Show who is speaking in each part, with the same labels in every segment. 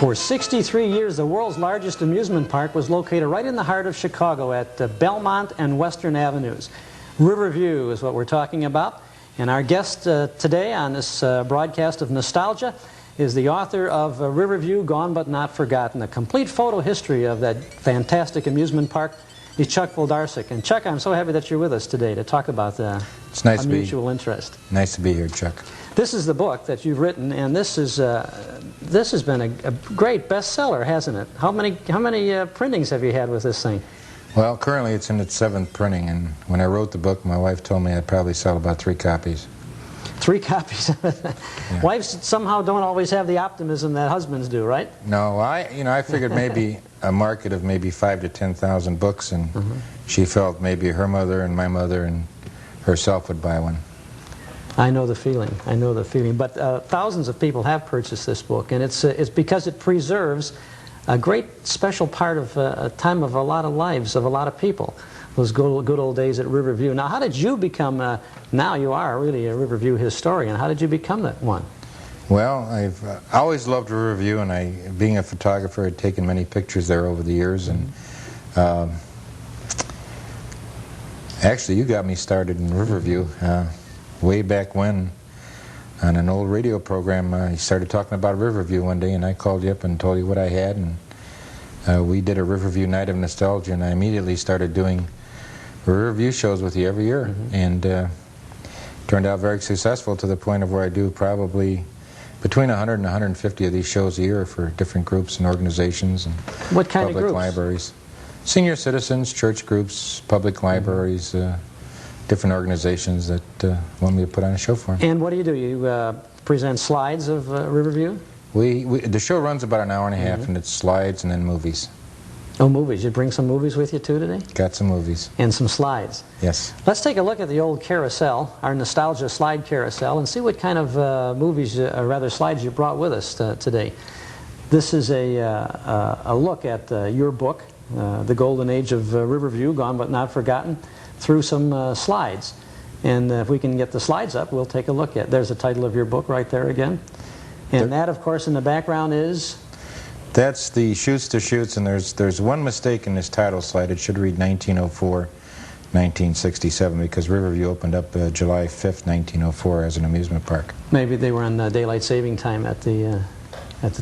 Speaker 1: For 63 years, the world's largest amusement park was located right in the heart of Chicago at Belmont and Western Avenues. Riverview is what we're talking about. And our guest today on this broadcast of nostalgia is the author of Riverview, Gone But Not Forgotten, a complete photo history of that fantastic amusement park. He's Chuck Voldarczyk. And Chuck, I'm so happy that you're with us today to talk about a mutual interest.
Speaker 2: Nice to be here, Chuck.
Speaker 1: This is the book that you've written, and this has been a great bestseller, hasn't it? How many printings have you had with this thing?
Speaker 2: Well, currently it's in its 7th printing, and when I wrote the book, my wife told me I'd probably sell about 3 copies.
Speaker 1: 3 copies? Yeah. Wives somehow don't always have the optimism that husbands do, right?
Speaker 2: No, I figured maybe a market of maybe 5,000 to 10,000 books, and she felt maybe her mother and my mother and herself would buy one.
Speaker 1: I know the feeling. I know the feeling. But thousands of people have purchased this book, and it's because it preserves a great special part of a time of a lot of lives of a lot of people. Those good old days at Riverview. Now, how did you become? Now you are really a Riverview historian. How did you become that one?
Speaker 2: Well, I've always loved Riverview, and being a photographer, had taken many pictures there over the years, and actually, you got me started in Riverview. Way back when, on an old radio program, he started talking about Riverview one day, and I called you up and told you what I had, and we did a Riverview Night of Nostalgia, and I immediately started doing Riverview shows with you every year, and turned out very successful to the point of where I do probably between 100 and 150 of these shows a year for different groups and organizations and
Speaker 1: what kind
Speaker 2: public
Speaker 1: of groups?
Speaker 2: Libraries. Senior citizens, church groups, public libraries, different organizations that want me to put on a show for them.
Speaker 1: And what do? You present slides of Riverview?
Speaker 2: The show runs about an hour and a half, and it's slides and then movies.
Speaker 1: Oh, movies. You bring some movies with you too today?
Speaker 2: Got some movies.
Speaker 1: And some slides.
Speaker 2: Yes.
Speaker 1: Let's take a look at the old carousel, our nostalgia slide carousel, and see what kind of movies, or rather slides, you brought with us today. This is a look at your book, The Golden Age of Riverview, Gone But Not Forgotten, through some slides. And if we can get the slides up, we'll take a look at. There's the title of your book right there again. And that, of course, in the background is?
Speaker 2: That's the Shoots to Shoots, and there's one mistake in this title slide. It should read 1904, 1967, because Riverview opened up July 5th, 1904 as an amusement park.
Speaker 1: Maybe they were on daylight saving time at the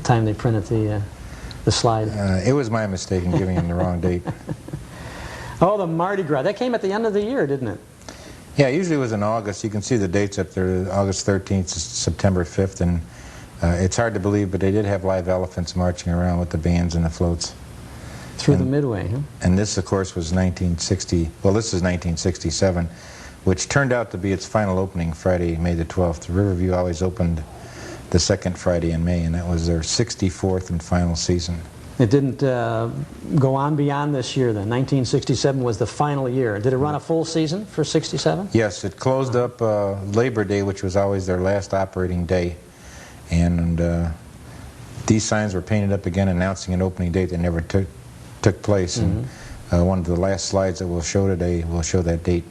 Speaker 1: time they printed the slide.
Speaker 2: It was my mistake in giving him the wrong date.
Speaker 1: Oh, the Mardi Gras. That came at the end of the year, didn't it?
Speaker 2: Yeah, usually it was in August. You can see the dates up there, August 13th to September 5th, and it's hard to believe, but they did have live elephants marching around with the bands and the floats.
Speaker 1: Through the Midway, huh? And
Speaker 2: this, of course, was 1960, well, this is 1967, which turned out to be its final opening, Friday, May the 12th. Riverview always opened the 2nd Friday in May, and that was their 64th and final season.
Speaker 1: It didn't go on beyond this year then. 1967 was the final year. Did it run a full season for 67?
Speaker 2: Yes, it closed up Labor Day, which was always their last operating day. And these signs were painted up again announcing an opening date that never took place. And one of the last slides that we'll show today will show that date.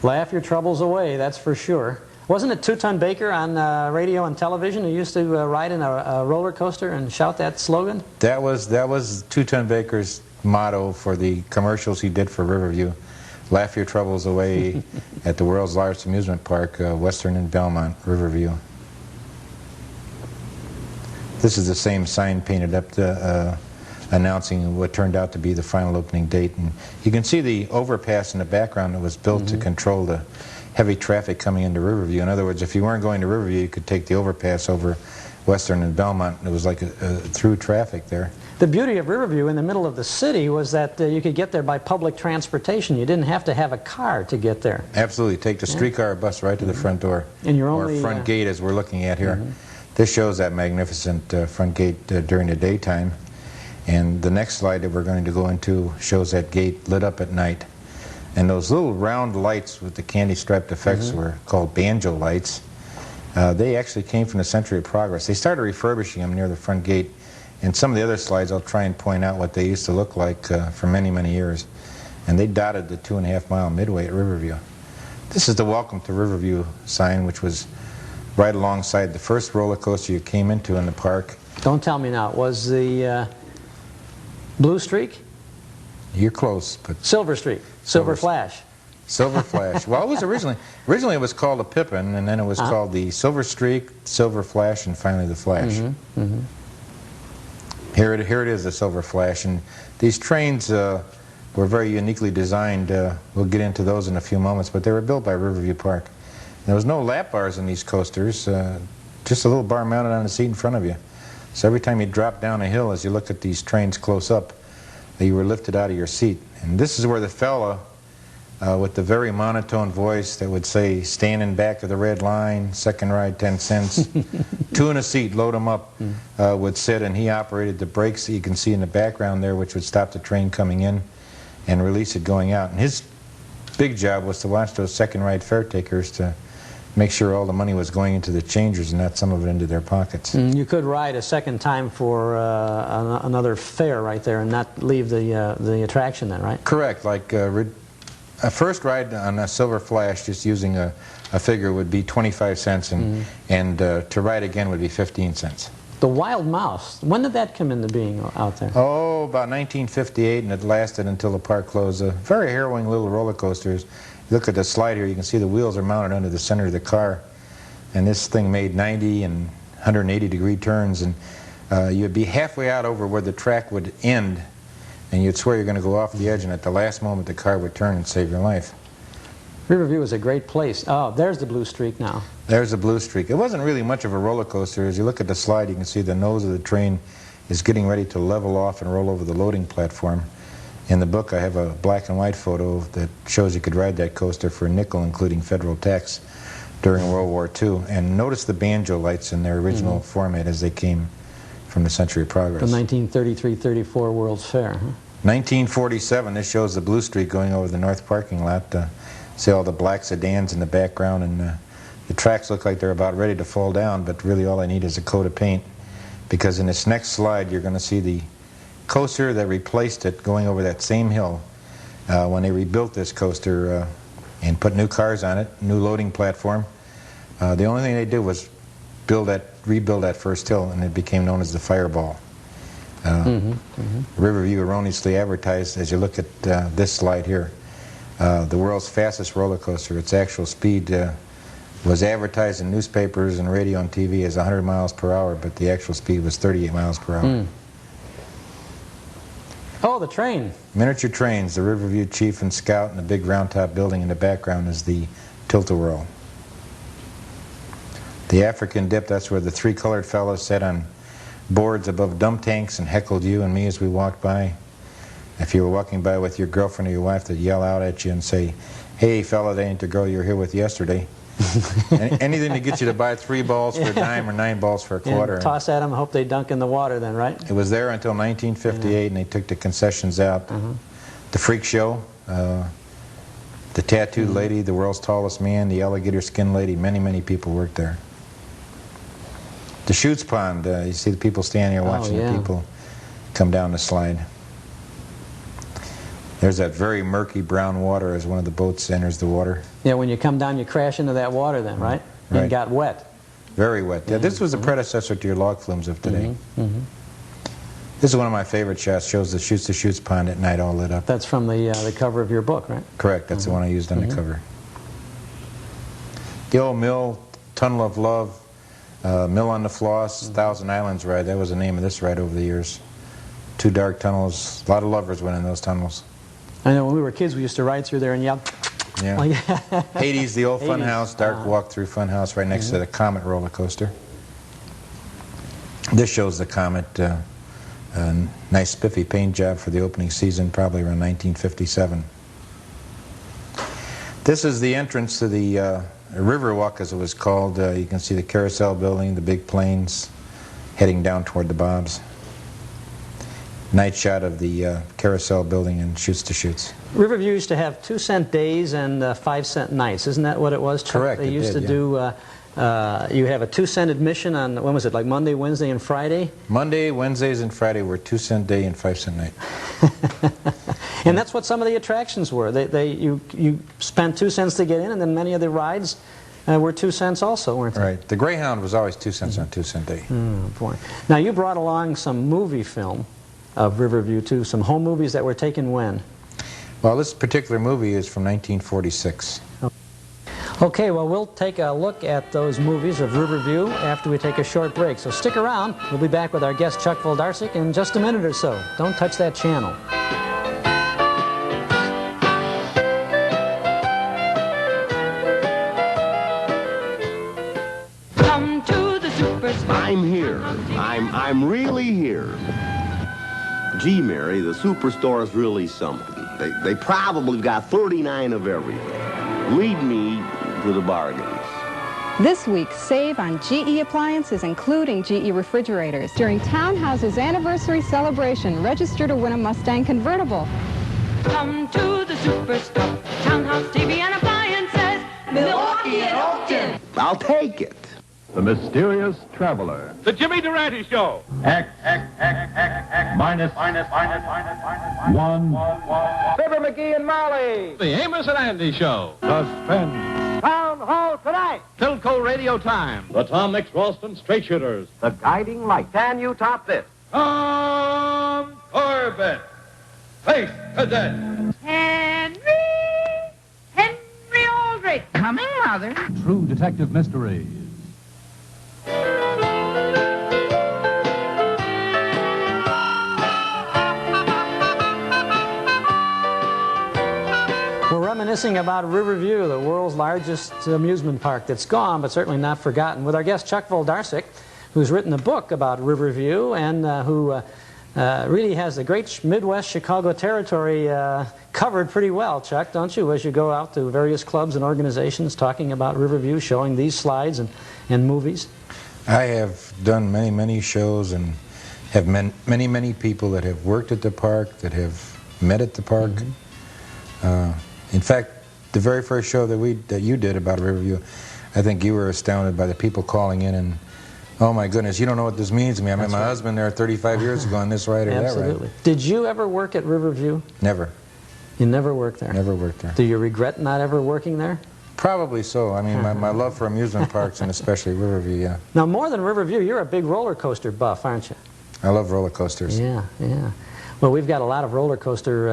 Speaker 1: Laugh your troubles away, that's for sure. Wasn't it Two-Ton Baker on radio and television who used to ride in a roller coaster and shout that slogan?
Speaker 2: That was Two-Ton Baker's motto for the commercials he did for Riverview. Laugh your troubles away at the world's largest amusement park, Western and Belmont, Riverview. This is the same sign painted up announcing what turned out to be the final opening date. And you can see the overpass in the background that was built to control the heavy traffic coming into Riverview. In other words, if you weren't going to Riverview, you could take the overpass over Western and Belmont. It was like a through traffic there.
Speaker 1: The beauty of Riverview in the middle of the city was that you could get there by public transportation. You didn't have to have a car to get there.
Speaker 2: Absolutely. Take the streetcar or bus right to the front door.
Speaker 1: And you're
Speaker 2: or front gate, as we're looking at here. This shows that magnificent front gate during the daytime. And the next slide that we're going to go into shows that gate lit up at night. And those little round lights with the candy-striped effects were called banjo lights. They actually came from the Century of Progress. They started refurbishing them near the front gate. And some of the other slides, I'll try and point out what they used to look like for many, many years. And they dotted the 2.5-mile midway at Riverview. This is the Welcome to Riverview sign, which was right alongside the first roller coaster you came into in the park.
Speaker 1: Don't tell me now. Was the Blue Streak?
Speaker 2: You're close, but...
Speaker 1: Silver Streak. Silver Flash.
Speaker 2: Silver Flash. Well, it was originally it was called a Pippin, and then it was called the Silver Streak, Silver Flash, and finally the Flash. Here it is, the Silver Flash, and these trains were very uniquely designed. We'll get into those in a few moments, but they were built by Riverview Park. There was no lap bars in these coasters, just a little bar mounted on the seat in front of you. So every time you dropped down a hill, as you looked at these trains close up, you were lifted out of your seat. And this is where the fella with the very monotone voice that would say, stand in back of the red line, second ride 10 cents, two in a seat, load them up, would sit, and he operated the brakes that you can see in the background there, which would stop the train coming in and release it going out. And his big job was to watch those second ride fare takers to make sure all the money was going into the changers and not some of it into their pockets.
Speaker 1: You could ride a second time for another fare right there and not leave the attraction then, right?
Speaker 2: Correct. Like a first ride on a Silver Flash, just using a figure, would be 25 cents, and to ride again would be 15 cents.
Speaker 1: The Wild Mouse, when did that come into being out there?
Speaker 2: Oh, about 1958, and it lasted until the park closed. Very harrowing little roller coasters. You look at the slide here, you can see the wheels are mounted under the center of the car, and this thing made 90 and 180-degree turns, and you'd be halfway out over where the track would end, and you'd swear you're going to go off the edge, and at the last moment the car would turn and save your life.
Speaker 1: Riverview is a great place. Oh, there's the Blue Streak now.
Speaker 2: There's the Blue Streak. It wasn't really much of a roller coaster. As you look at the slide, you can see the nose of the train is getting ready to level off and roll over the loading platform. In the book, I have a black and white photo that shows you could ride that coaster for a nickel, including federal tax, during World War II. And notice the banjo lights in their original format as they came from the Century of Progress.
Speaker 1: The 1933-34 World's Fair, huh?
Speaker 2: 1947, this shows the Blue Streak going over the north parking lot. See all the black sedans in the background, and the tracks look like they're about ready to fall down, but really all I need is a coat of paint, because in this next slide you're going to see the coaster that replaced it going over that same hill. When they rebuilt this coaster and put new cars on it, new loading platform, the only thing they did was rebuild that first hill, and it became known as the Fireball. Riverview erroneously advertised, as you look at this slide here, the world's fastest roller coaster. Its actual speed was advertised in newspapers and radio and TV as 100 miles per hour, but the actual speed was 38 miles per hour.
Speaker 1: Oh, the train.
Speaker 2: Miniature trains, the Riverview Chief and Scout, and the big round-top building in the background is the tilt-a-whirl. The African Dip, that's where the three colored fellows sat on boards above dump tanks and heckled you and me as we walked by. If you were walking by with your girlfriend or your wife, they'd yell out at you and say, "Hey fella, that ain't the girl you were here with yesterday." Anything to get you to buy 3 balls for a dime or 9 balls for a quarter.
Speaker 1: And toss at them, hope they dunk in the water then, right?
Speaker 2: It was there until 1958, and they took the concessions out. The freak show, the tattooed lady, the world's tallest man, the alligator skin lady, many people worked there. The chutes pond, you see the people standing here watching the people come down the slide. There's that very murky brown water as one of the boats enters the water.
Speaker 1: Yeah, when you come down, you crash into that water then, right?
Speaker 2: Right.
Speaker 1: And got wet.
Speaker 2: Very wet. Yeah, this was a predecessor to your log flumes of today. This is one of my favorite shots. Shows the chutes pond at night all lit up.
Speaker 1: That's from the cover of your book, right?
Speaker 2: Correct. That's the one I used on the cover. The old mill, Tunnel of Love, Mill on the Floss, Thousand Islands ride. That was the name of this ride over the years. 2 dark tunnels. A lot of lovers went in those tunnels.
Speaker 1: I know when we were kids, we used to ride through there and yell.
Speaker 2: Yeah.
Speaker 1: Like
Speaker 2: Hades, the old fun house, dark walk through fun house right next to the Comet roller coaster. This shows the Comet. Nice spiffy paint job for the opening season, probably around 1957. This is the entrance to the Riverwalk, as it was called. You can see the carousel building, the big planes heading down toward the Bobs. Night shot of the carousel building and Chutes to Chutes.
Speaker 1: Riverview used to have 2-cent days and 5-cent nights. Isn't that what it was, Chuck?
Speaker 2: Correct.
Speaker 1: They used to do, you have a 2-cent admission on, when was it, like Monday, Wednesday, and Friday?
Speaker 2: Monday, Wednesdays, and Friday were 2-cent day and 5-cent night.
Speaker 1: And that's what some of the attractions were. You spent 2 cents to get in, and then many of the rides were 2 cents also, weren't they?
Speaker 2: Right. The Greyhound was always 2 cents on 2 cent day.
Speaker 1: Oh, boy. Now, you brought along some movie film of Riverview, too, some home movies that were taken when?
Speaker 2: Well, this particular movie is from 1946.
Speaker 1: Okay, well, we'll take a look at those movies of Riverview after we take a short break. So stick around. We'll be back with our guest, Chuck Voldarczyk, in just a minute or so. Don't touch that channel.
Speaker 3: Come to the superstore.
Speaker 4: I'm here. I'm really here. Gee, Mary, the superstore is really something. They probably got 39 of everything. Lead me to the bargains.
Speaker 5: This week, save on GE appliances, including GE refrigerators. During Townhouse's anniversary celebration, register to win a Mustang convertible.
Speaker 3: Come to the superstore. Townhouse TV and appliances. Milwaukee and Oakton.
Speaker 4: I'll take it.
Speaker 6: The Mysterious Traveler.
Speaker 7: The Jimmy Durante Show.
Speaker 6: X minus 1.
Speaker 7: Fibber McGee and Molly. The Amos and Andy Show.
Speaker 6: Suspense.
Speaker 7: Town Hall tonight. Philco Radio Time.
Speaker 6: The Tom Mix Ralston Straight Shooters.
Speaker 7: The Guiding Light. Can you top this?
Speaker 6: Tom Corbett. Face the dead.
Speaker 3: Henry Aldrich. Coming, Mother.
Speaker 6: True Detective Mysteries.
Speaker 1: We're reminiscing about Riverview, the world's largest amusement park that's gone, but certainly not forgotten, with our guest Chuck Voldarczyk, who's written a book about Riverview and who really has the great Midwest Chicago territory covered pretty well, Chuck, don't you, as you go out to various clubs and organizations talking about Riverview, showing these slides and movies?
Speaker 2: I have done many, many shows and have met many, many people that have worked at the park, that have met at the park. In fact, the very first show that you did about Riverview, I think you were astounded by the people calling in and, oh my goodness, you don't know what this means to me. I met my husband there 35 years ago on this ride or that ride.
Speaker 1: Absolutely. Did you ever work at Riverview?
Speaker 2: Never.
Speaker 1: You never worked there?
Speaker 2: Never worked there.
Speaker 1: Do you regret not ever working there?
Speaker 2: Probably so. I mean, my love for amusement parks and especially Riverview, yeah.
Speaker 1: Now, more than Riverview, you're a big roller coaster buff, aren't you?
Speaker 2: I love roller coasters.
Speaker 1: Yeah, yeah. Well, we've got a lot of roller coaster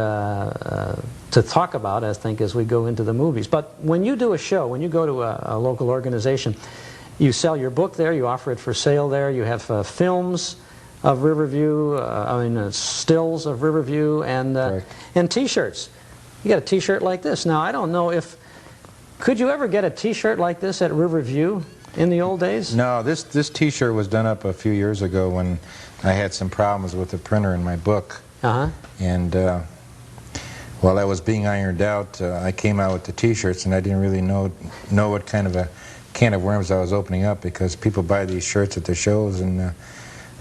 Speaker 1: to talk about, I think, as we go into the movies. But when you do a show, when you go to a local organization, you sell your book there, you offer it for sale there, you have films of Riverview, stills of Riverview, and T-shirts. You got a T-shirt like this. Now, I don't know if... Could you ever get a T-shirt like this at Riverview in the old days?
Speaker 2: No, this T-shirt was done up a few years ago when I had some problems with the printer in my book. And while that was being ironed out, I came out with the T-shirts, and I didn't really know what kind of a can of worms I was opening up, because people buy these shirts at the shows, and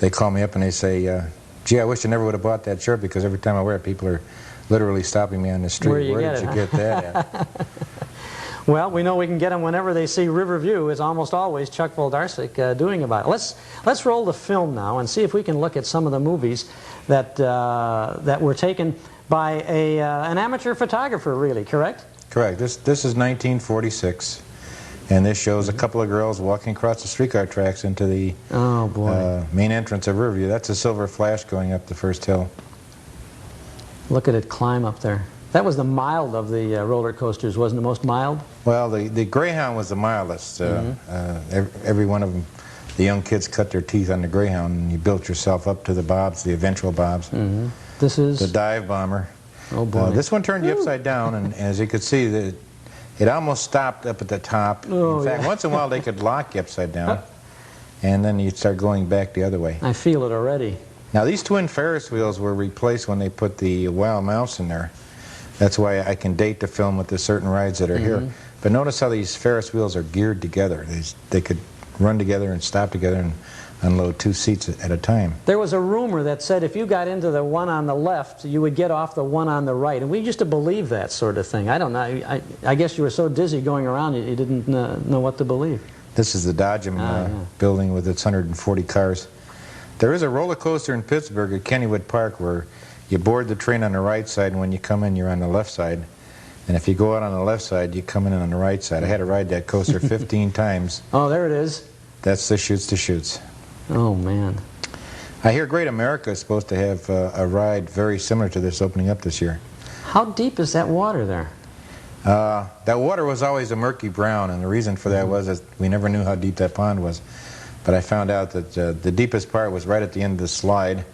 Speaker 2: they call me up and they say, gee, I wish I never would have bought that shirt, because every time I wear it, people are literally stopping me on the street. Where did you get that at?
Speaker 1: Well, we know we can get them whenever they see Riverview. It's almost always Chuck Voldarczyk doing about it. Let's roll the film now and see if we can look at some of the movies that were taken by an amateur photographer, really, correct?
Speaker 2: Correct. This is 1946, and this shows a couple of girls walking across the streetcar tracks into the main entrance of Riverview. That's a silver flash going up the first hill.
Speaker 1: Look at it climb up there. That was the mild of the roller coasters, wasn't it? Most mild?
Speaker 2: Well, the Greyhound was the mildest. Every one of them, the young kids cut their teeth on the Greyhound, and you built yourself up to the bobs, the eventual bobs.
Speaker 1: This is...
Speaker 2: the dive bomber.
Speaker 1: Oh, boy.
Speaker 2: This one turned you upside down, and as you could see, it almost stopped up at the top. In fact, once in a while, they could lock you upside down, and then you'd start going back the other way.
Speaker 1: I feel it already.
Speaker 2: Now, these twin Ferris wheels were replaced when they put the Wild Mouse in there. That's why I can date the film with the certain rides that are here. But notice how these Ferris wheels are geared together. They could run together and stop together and unload 2 seats at a time.
Speaker 1: There was a rumor that said if you got into the one on the left, you would get off the one on the right. And we used to believe that sort of thing. I don't know. I guess you were so dizzy going around you didn't know what to believe.
Speaker 2: This is the Dodgem building with its 140 cars. There is a roller coaster in Pittsburgh at Kennywood Park where you board the train on the right side, and when you come in, you're on the left side. And if you go out on the left side, you come in on the right side. I had to ride that coaster 15 times.
Speaker 1: Oh, there it is.
Speaker 2: That's the chutes to chutes.
Speaker 1: Oh, man.
Speaker 2: I hear Great America is supposed to have a ride very similar to this opening up this year.
Speaker 1: How deep is that water there?
Speaker 2: That water was always a murky brown, and the reason for that was that we never knew how deep that pond was. But I found out that the deepest part was right at the end of the slide,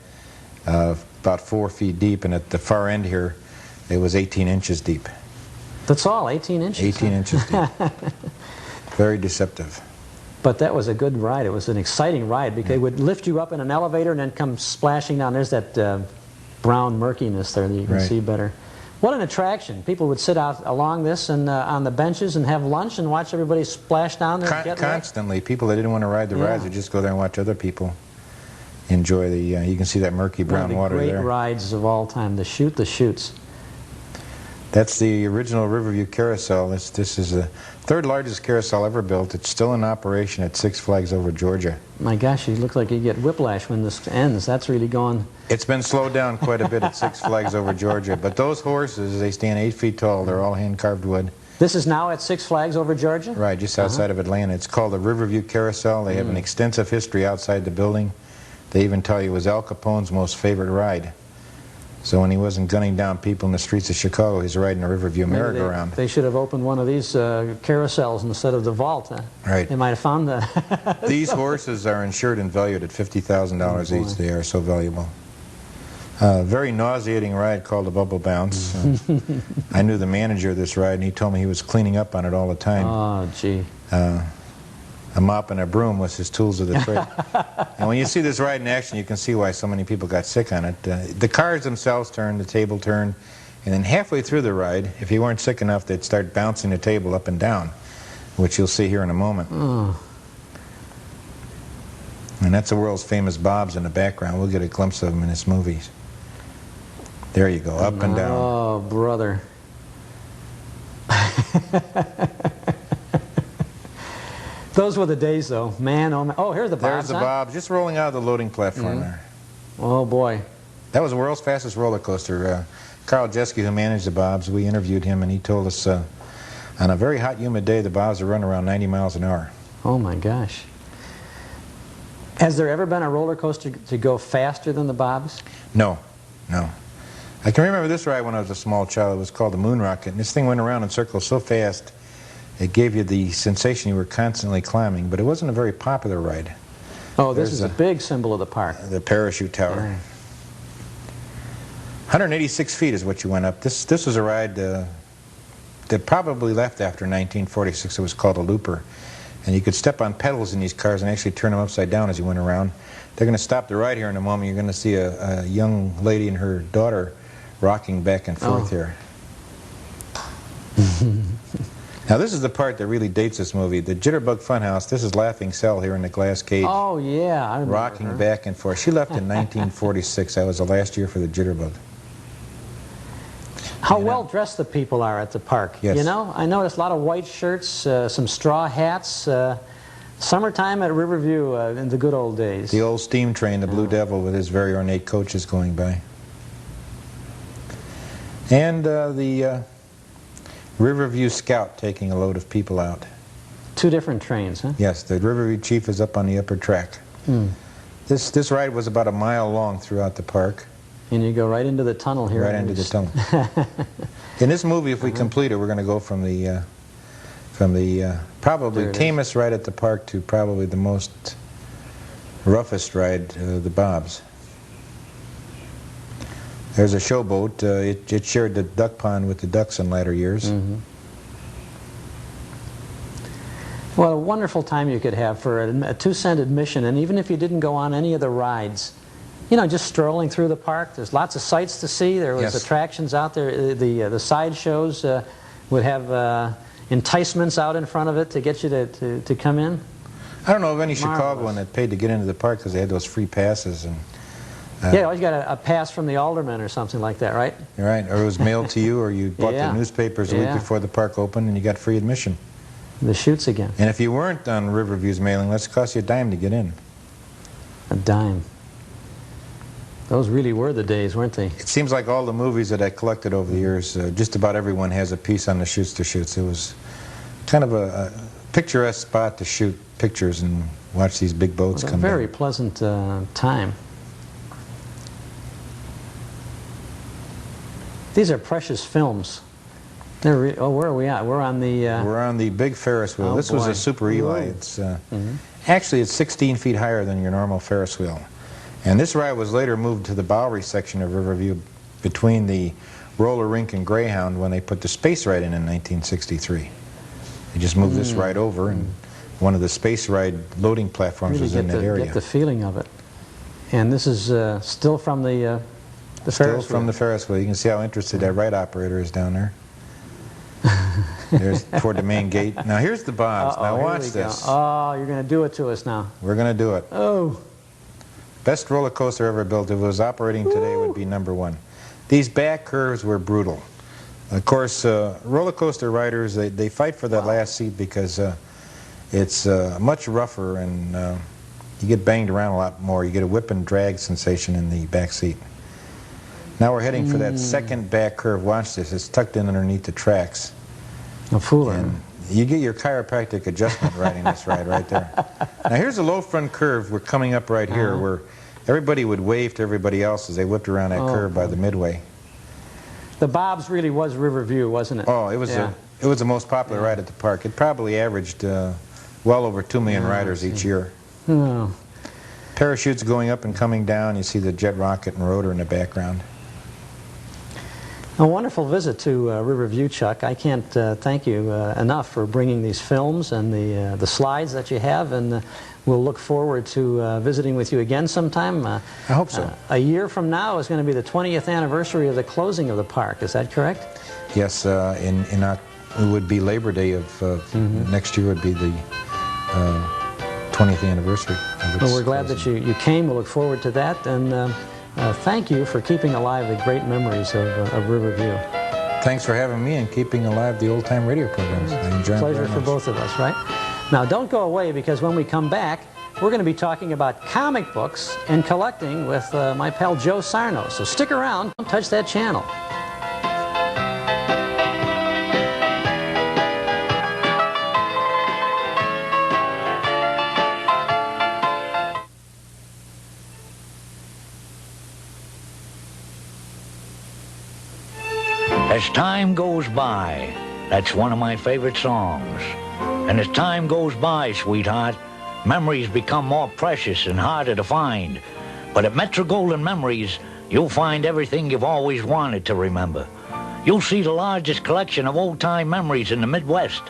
Speaker 2: about 4 feet deep, and at the far end here, it was 18 inches deep.
Speaker 1: That's all, 18 inches?
Speaker 2: 18 inches deep. Very deceptive.
Speaker 1: But that was a good ride. It was an exciting ride because it would lift you up in an elevator and then come splashing down. There's that brown murkiness there that you can see better. What an attraction. People would sit out along this and on the benches and have lunch and watch everybody splash down there and get
Speaker 2: constantly. People that didn't want to ride the rides would just go there and watch other people enjoy the, you can see that murky brown water there.
Speaker 1: One of the great rides of all time, the chutes.
Speaker 2: That's the original Riverview carousel. This is the third largest carousel ever built. It's still in operation at Six Flags over Georgia.
Speaker 1: My gosh, you look like you get whiplash when this ends. That's really going...
Speaker 2: It's been slowed down quite a bit at Six Flags over Georgia. But those horses, they stand 8 feet tall. They're all hand-carved wood.
Speaker 1: This is now at Six Flags over Georgia?
Speaker 2: Right, just outside of Atlanta. It's called the Riverview Carousel. They have an extensive history outside the building. They even tell you it was Al Capone's most favorite ride. So when he wasn't gunning down people in the streets of Chicago, he's riding a Riverview merry-go-round.
Speaker 1: They should have opened one of these carousels instead of the vault.
Speaker 2: Right.
Speaker 1: They might have found the...
Speaker 2: These horses are insured and valued at $50,000 each. They are so valuable. Very nauseating ride called the Bubble Bounce. I knew the manager of this ride, and he told me he was cleaning up on it all the time.
Speaker 1: Oh, gee.
Speaker 2: A mop and a broom was his tools of the trade. And when you see this ride in action, you can see why so many people got sick on it. The cars themselves turn, the table turned, and then halfway through the ride, if you weren't sick enough, they'd start bouncing the table up and down, which you'll see here in a moment.
Speaker 1: Oh.
Speaker 2: And that's the world's famous Bobs in the background. We'll get a glimpse of them in this movie. There you go, up and down.
Speaker 1: Oh, brother. Those were the days, though. Man, oh, man. Oh, here's the Bobs.
Speaker 2: There's the Bobs, just rolling out of the loading platform there.
Speaker 1: Oh, boy.
Speaker 2: That was the world's fastest roller coaster. Carl Jeske, who managed the Bobs, we interviewed him, and he told us on a very hot, humid day, the Bobs would run around 90 miles an hour.
Speaker 1: Oh, my gosh. Has there ever been a roller coaster to go faster than the Bobs?
Speaker 2: No, no. I can remember this ride when I was a small child. It was called the Moon Rocket, and this thing went around in circles so fast it gave you the sensation you were constantly climbing, but it wasn't a very popular ride.
Speaker 1: Oh, this is a big symbol of the park.
Speaker 2: The parachute tower. 186 feet is what you went up. This was a ride that probably left after 1946. It was called a looper. And you could step on pedals in these cars and actually turn them upside down as you went around. They're going to stop the ride here in a moment. You're going to see a young lady and her daughter rocking back and forth here. Now this is the part that really dates this movie. The Jitterbug Funhouse, this is Laughing Sal here in the glass cage.
Speaker 1: Oh, yeah, I remember
Speaker 2: rocking
Speaker 1: her.
Speaker 2: back and forth. She left in 1946. That was the last year for the Jitterbug.
Speaker 1: How well dressed the people are at the park.
Speaker 2: Yes.
Speaker 1: You know, I noticed a lot of white shirts, some straw hats. Summertime at Riverview in the good old days.
Speaker 2: The old steam train, the Blue Devil, with his very ornate coaches going by. And the Riverview Scout taking a load of people out.
Speaker 1: Two different trains, huh?
Speaker 2: Yes, the Riverview Chief is up on the upper track. This ride was about a mile long throughout the park.
Speaker 1: And you go right into the tunnel here.
Speaker 2: Right into the tunnel. In this movie, if we complete it, we're going to go from the probably tamest ride at the park to probably the most roughest ride, the Bobs. There's a showboat. It shared the duck pond with the ducks in latter years.
Speaker 1: Well, a wonderful time you could have for a 2-cent admission, and even if you didn't go on any of the rides, you know, just strolling through the park. There's lots of sights to see. There was attractions out there. The side shows would have enticements out in front of it to get you to come in.
Speaker 2: I don't know of any Chicagoan that paid to get into the park because they had those free passes. And
Speaker 1: yeah, you always got a pass from the alderman or something like that, right?
Speaker 2: Right, or it was mailed to you, or you bought the newspapers a week before the park opened and you got free admission.
Speaker 1: The chutes again.
Speaker 2: And if you weren't on Riverview's mailing list, it cost you a dime to get in.
Speaker 1: A dime. Those really were the days, weren't they?
Speaker 2: It seems like all the movies that I collected over the years, just about everyone has a piece on the shoots to shoots. It was kind of a picturesque spot to shoot pictures and watch these big boats come
Speaker 1: a very
Speaker 2: down.
Speaker 1: pleasant time. These are precious films. Oh, where are we at? We're on the...
Speaker 2: We're on the big Ferris wheel.
Speaker 1: Oh,
Speaker 2: this was
Speaker 1: boy.
Speaker 2: a Super Eli.
Speaker 1: Whoa.
Speaker 2: It's actually it's 16 feet higher than your normal Ferris wheel. And this ride was later moved to the Bowery section of Riverview between the roller rink and Greyhound when they put the space ride in 1963. They just moved this ride over, and one of the space ride loading platforms
Speaker 1: really
Speaker 2: was in that area.
Speaker 1: Get the feeling of it. And this is still from the Ferris
Speaker 2: Still
Speaker 1: wheel.
Speaker 2: from the Ferris wheel. You can see how interested that ride operator is down there. There's toward the main gate. Now here's the Bobs.
Speaker 1: Uh-oh,
Speaker 2: now
Speaker 1: here
Speaker 2: watch
Speaker 1: we
Speaker 2: this.
Speaker 1: go. Oh, you're going to do it to us now.
Speaker 2: We're going to do it.
Speaker 1: Oh.
Speaker 2: Best roller coaster ever built. If it was operating today, would be #1. These back curves were brutal. Of course, roller coaster riders, they fight for that last seat because it's much rougher and you get banged around a lot more. You get a whip and drag sensation in the back seat. Now we're heading for that second back curve. Watch this. It's tucked in underneath the tracks.
Speaker 1: A fool.
Speaker 2: And you get your chiropractic adjustment riding this ride right there. Now here's a low front curve. We're coming up right here where everybody would wave to everybody else as they whipped around that curve by the midway.
Speaker 1: The Bob's really was Riverview, wasn't it?
Speaker 2: Oh, it was the most popular ride at the park. It probably averaged well over 2 million riders each year.
Speaker 1: Oh.
Speaker 2: Parachutes going up and coming down. You see the jet rocket and rotor in the background.
Speaker 1: A wonderful visit to Riverview, Chuck. I can't thank you enough for bringing these films and the slides that you have, and we'll look forward to visiting with you again sometime.
Speaker 2: I hope so.
Speaker 1: A year from now is going to be the 20th anniversary of the closing of the park. Is that correct?
Speaker 2: Yes, it would be Labor Day of next year would be the 20th anniversary of its
Speaker 1: Well, we're glad
Speaker 2: closing.
Speaker 1: that you came. We'll look forward to that, and thank you for keeping alive the great memories of Riverview.
Speaker 2: Thanks for having me and keeping alive the old-time radio programs. I enjoy them
Speaker 1: Pleasure
Speaker 2: very
Speaker 1: for
Speaker 2: much.
Speaker 1: both of us, right? Now, don't go away, because when we come back, we're going to be talking about comic books and collecting with my pal Joe Sarno. So stick around, don't touch that channel.
Speaker 8: As time goes by, that's one of my favorite songs. And as time goes by, sweetheart, memories become more precious and harder to find. But at Metro-Goldwyn Memories, you'll find everything you've always wanted to remember. You'll see the largest collection of old-time memories in the Midwest,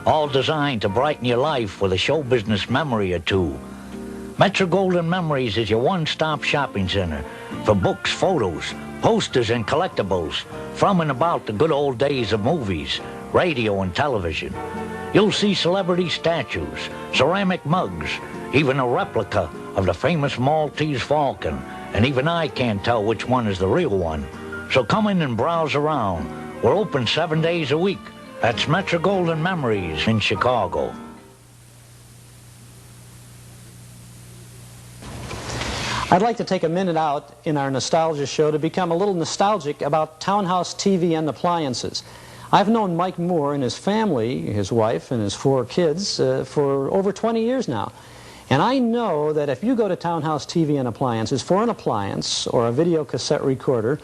Speaker 8: all designed to brighten your life with a show business memory or two. Metro-Goldwyn Memories is your one-stop shopping center for books, photos, posters, and collectibles from and about the good old days of movies, radio, and television. You'll see celebrity statues, ceramic mugs, even a replica of the famous Maltese Falcon, and even I can't tell which one is the real one. So come in and browse around. We're open 7 days a week. That's Metro-Goldwyn Memories in Chicago.
Speaker 1: I'd like to take a minute out in our nostalgia show to become a little nostalgic about Townhouse TV and appliances. I've known Mike Moore and his family, his wife and his 4 kids, for over 20 years now. And I know that if you go to Townhouse TV and appliances for an appliance or a video cassette recorder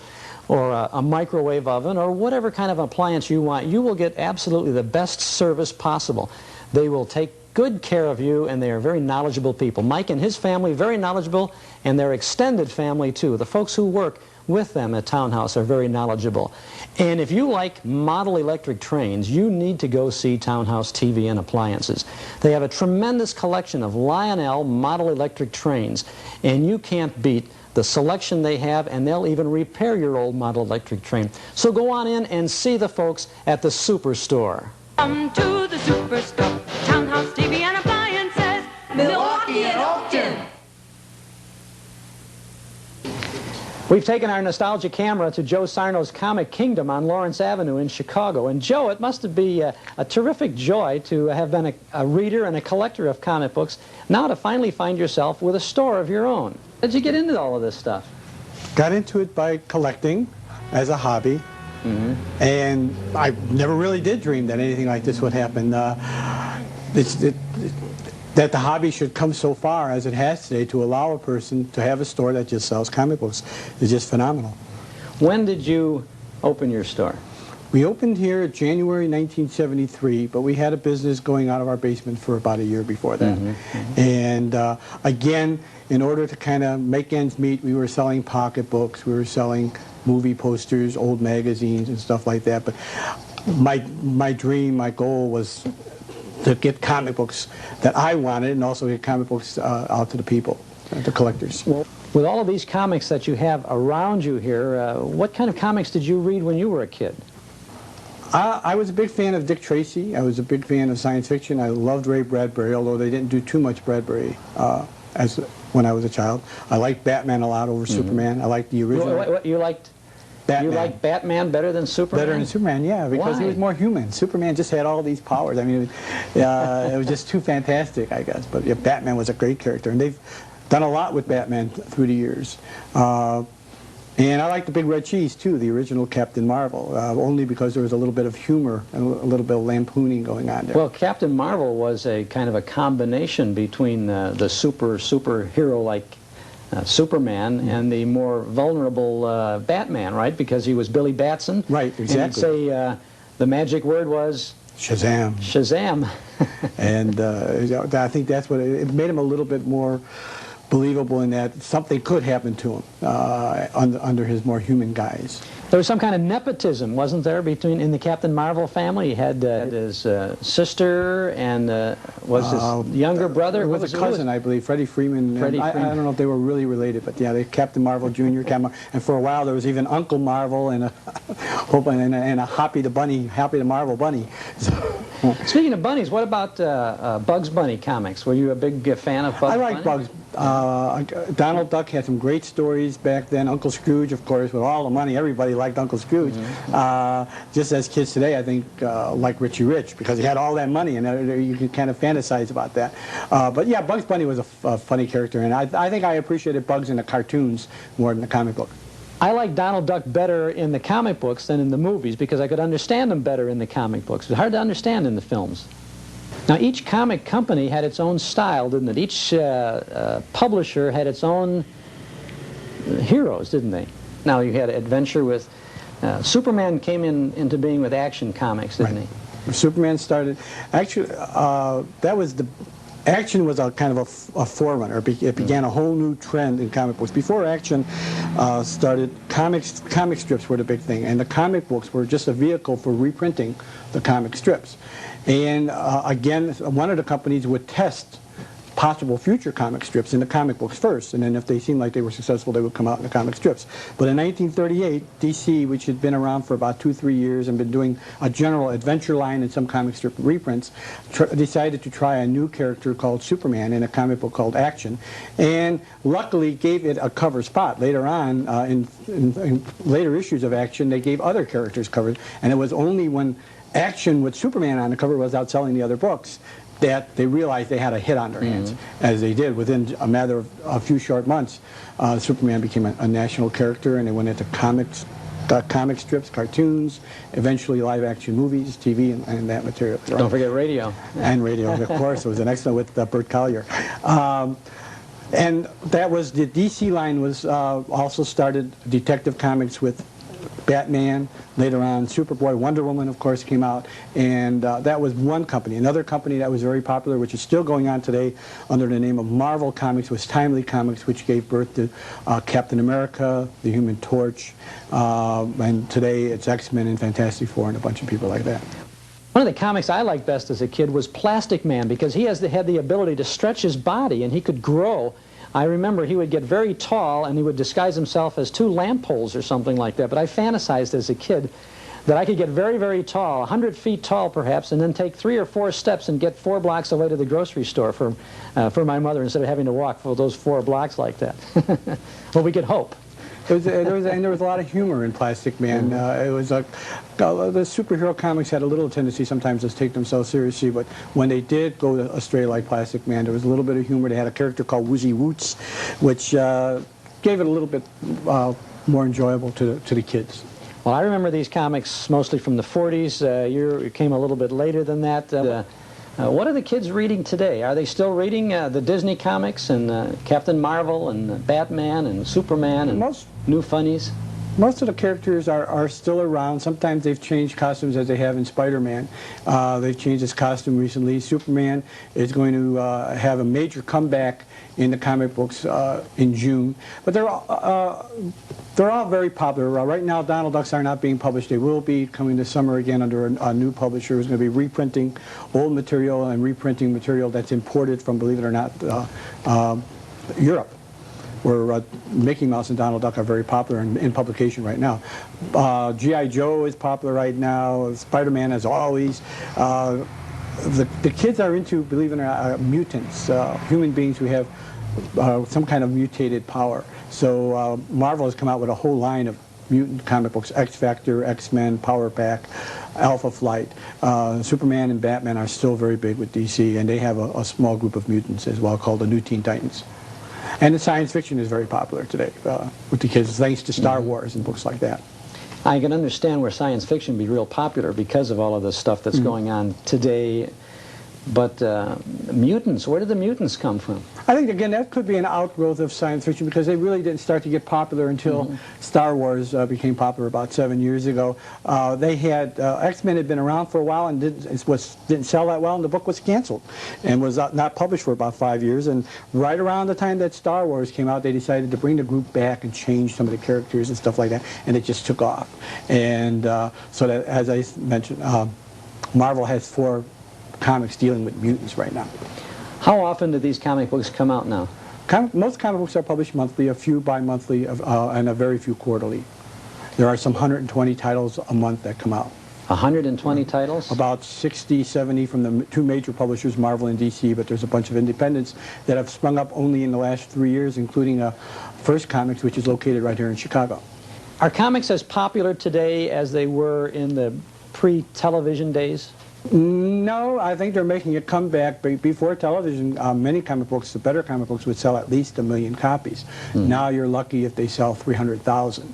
Speaker 1: or a microwave oven or whatever kind of appliance you want, you will get absolutely the best service possible. They will take good care of you, and they are very knowledgeable people. Mike and his family, very knowledgeable, and their extended family too. The folks who work with them at Townhouse are very knowledgeable. And if you like model electric trains, you need to go see Townhouse TV and Appliances. They have a tremendous collection of Lionel model electric trains, and you can't beat the selection they have, and they'll even repair your old model electric train. So go on in and see the folks at the Superstore.
Speaker 3: Come to the Superstore, Townhouse TV and Appliances, Milwaukee and Oakton.
Speaker 1: We've taken our nostalgia camera to Joe Sarno's Comic Kingdom on Lawrence Avenue in Chicago. And Joe, it must be a terrific joy to have been a reader and a collector of comic books, now to finally find yourself with a store of your own. How did you get into all of this stuff?
Speaker 9: Got into it by collecting as a hobby. And I never really did dream that anything like this would happen. That the hobby should come so far as it has today to allow a person to have a store that just sells comic books is just phenomenal.
Speaker 1: When did you open your store?
Speaker 9: We opened here January 1973, but we had a business going out of our basement for about a year before that. And again, in order to kind of make ends meet, we were selling pocketbooks, we were selling movie posters, old magazines and stuff like that. But my dream, my goal was to get comic books that I wanted and also get comic books out to the people, the collectors.
Speaker 1: Well, with all of these comics that you have around you here, what kind of comics did you read when you were a kid?
Speaker 9: I was a big fan of Dick Tracy. I was a big fan of science fiction. I loved Ray Bradbury, although they didn't do too much Bradbury when I was a child. I liked Batman a lot over Superman. I liked the original.
Speaker 1: What, you liked Batman? You liked Batman better than Superman?
Speaker 9: Better than Superman, yeah, because he was more human. Superman just had all these powers. I mean, it was just too fantastic, I guess. But yeah, Batman was a great character, and they've done a lot with Batman through the years. And I like the Big Red Cheese, too, the original Captain Marvel, only because there was a little bit of humor and a little bit of lampooning going on there.
Speaker 1: Well, Captain Marvel was a kind of a combination between the superhero-like Superman and the more vulnerable Batman, right? Because he was Billy Batson.
Speaker 9: Right, exactly.
Speaker 1: And you'd say the magic word was...
Speaker 9: Shazam.
Speaker 1: Shazam.
Speaker 9: And I think that's what it made him a little bit more believable in that something could happen to him under his more human guise.
Speaker 1: There was some kind of nepotism, wasn't there, in the Captain Marvel family? He had his sister and was his younger brother?
Speaker 9: It was a cousin, I believe, Freddie Freeman. I don't know if they were really related, but yeah, they Captain Marvel Jr., and for a while there was even Uncle Marvel and a Hoppy the Marvel bunny. So,
Speaker 1: speaking of bunnies, what about Bugs Bunny comics? Were you a big fan of Bugs Bunny?
Speaker 9: I like Bugs. Donald Duck had some great stories back then. Uncle Scrooge, of course, with all the money, everybody liked Uncle Scrooge. Just as kids today, I think, like Richie Rich, because he had all that money, and you can kind of fantasize about that. But yeah, Bugs Bunny was a funny character, and I think I appreciated Bugs in the cartoons more than the comic book.
Speaker 1: I like Donald Duck better in the comic books than in the movies because I could understand him better in the comic books. It was hard to understand in the films. Now, each comic company had its own style, didn't it? Each publisher had its own heroes, didn't they? Now, you had Adventure with... Superman came into being with Action Comics, didn't he?
Speaker 9: Superman started... Actually, that was the... Action was a kind of a forerunner. It began a whole new trend in comic books. Before Action started, comic strips were the big thing, and the comic books were just a vehicle for reprinting the comic strips. And again, one of the companies would test possible future comic strips in the comic books first, and then if they seemed like they were successful, they would come out in the comic strips. But in 1938, DC, which had been around for about 2-3 years and been doing a general adventure line and some comic strip reprints, decided to try a new character called Superman in a comic book called Action, and luckily gave it a cover spot. Later on, in later issues of Action, they gave other characters covers, and it was only when Action with Superman on the cover was outselling the other books that they realized they had a hit on their hands, as they did. Within a matter of a few short months, Superman became a national character, and they went into comics, comic strips, cartoons, eventually live-action movies, TV, and that material.
Speaker 1: Don't forget radio.
Speaker 9: And radio, of course. It was an excellent with Burt Collier. And that was, the DC line was also started Detective Comics with Batman, later on Superboy, Wonder Woman, of course, came out, and that was one company. Another company that was very popular, which is still going on today under the name of Marvel Comics, was Timely Comics, which gave birth to Captain America, the Human Torch, and today it's X-Men and Fantastic Four and a bunch of people like that.
Speaker 1: One of the comics I liked best as a kid was Plastic Man, because he had the ability to stretch his body and he could grow. I remember he would get very tall and he would disguise himself as 2 lamp poles or something like that. But I fantasized as a kid that I could get very, very tall, 100 feet tall perhaps, and then take 3 or 4 steps and get 4 blocks away to the grocery store for my mother instead of having to walk for those 4 blocks like that. Well, we could hope.
Speaker 9: There was a lot of humor in Plastic Man. It was the superhero comics had a little tendency sometimes to take themselves seriously, but when they did go astray like Plastic Man, there was a little bit of humor. They had a character called Woozy Woots, which gave it a little bit more enjoyable to the kids.
Speaker 1: Well, I remember these comics mostly from the 40s. You came a little bit later than that. What are the kids reading today? Are they still reading the Disney comics and Captain Marvel and Batman and Superman and new funnies?
Speaker 9: Most of the characters are still around. Sometimes they've changed costumes, as they have in Spider-Man. They've changed his costume recently. Superman is going to have a major comeback in the comic books in June. But they're all very popular. Right now, Donald Ducks are not being published. They will be coming this summer again under a new publisher who's going to be reprinting old material and reprinting material that's imported from, believe it or not, Europe, where Mickey Mouse and Donald Duck are very popular in publication right now. G.I. Joe is popular right now, Spider-Man as always. The kids are into, believe it or not, mutants, human beings who have some kind of mutated power. So Marvel has come out with a whole line of mutant comic books: X-Factor, X-Men, Power Pack, Alpha Flight. Superman and Batman are still very big with DC, and they have a small group of mutants as well called the New Teen Titans. And the science fiction is very popular today with the kids, thanks to Star Wars and books like that.
Speaker 1: I can understand where science fiction would be real popular because of all of the stuff that's going on today. But mutants, where did the mutants come from?
Speaker 9: I think, again, that could be an outgrowth of science fiction because they really didn't start to get popular until Star Wars became popular about 7 years ago. They had, X-Men had been around for a while and didn't sell that well, and the book was canceled and was not published for about 5 years. And right around the time that Star Wars came out, they decided to bring the group back and change some of the characters and stuff like that, and it just took off. And so that, as I mentioned, Marvel has 4 comics dealing with mutants right now.
Speaker 1: How often do these comic books come out now?
Speaker 9: Most comic books are published monthly, a few bi-monthly, and a very few quarterly. There are some 120 titles a month that come out.
Speaker 1: 120 titles?
Speaker 9: About 60, 70 from the 2 major publishers, Marvel and DC, but there's a bunch of independents that have sprung up only in the last 3 years, including First Comics, which is located right here in Chicago.
Speaker 1: Are comics as popular today as they were in the pre-television days?
Speaker 9: No, I think they're making a comeback. Before television, many comic books, the better comic books, would sell at least 1 million copies. Now you're lucky if they sell 300,000.